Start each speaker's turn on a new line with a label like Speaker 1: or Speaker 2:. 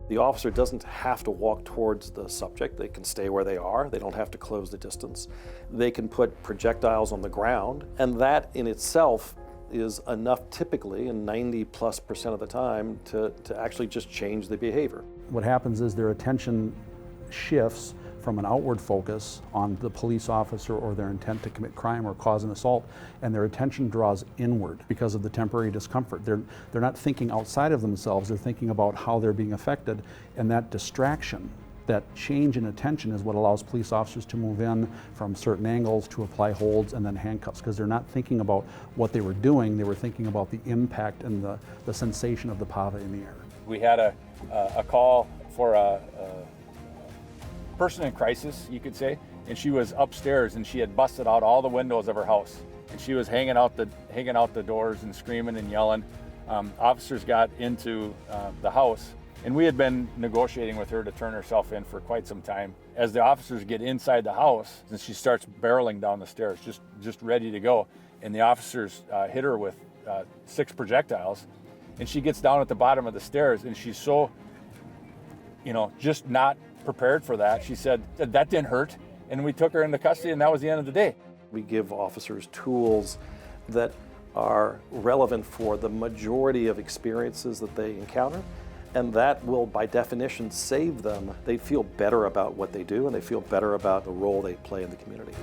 Speaker 1: The officer doesn't have to walk towards the subject. They can stay where they are. They don't have to close the distance. They can put projectiles on the ground, and that in itself is enough typically, and 90+% of the time, to actually just change the behavior.
Speaker 2: What happens is their attention shifts from an outward focus on the police officer or their intent to commit crime or cause an assault, and their attention draws inward because of the temporary discomfort. They're not thinking outside of themselves, they're thinking about how they're being affected, and that distraction, that change in attention is what allows police officers to move in from certain angles to apply holds and then handcuffs, because they're not thinking about what they were doing, they were thinking about the impact and the sensation of the PAVA in the air.
Speaker 3: We had a call for a person in crisis, you could say, and she was upstairs and she had busted out all the windows of her house, and she was hanging out the doors and screaming and yelling. Officers got into the house, and we had been negotiating with her to turn herself in for quite some time. As the officers get inside the house, and she starts barreling down the stairs, just ready to go, and the officers hit her with 6 projectiles, and she gets down at the bottom of the stairs, and she's so, just not prepared for that. She said that didn't hurt, and we took her into custody, and that was the end of the day.
Speaker 1: We give officers tools that are relevant for the majority of experiences that they encounter, and that will by definition save them. They feel better about what they do, and they feel better about the role they play in the community.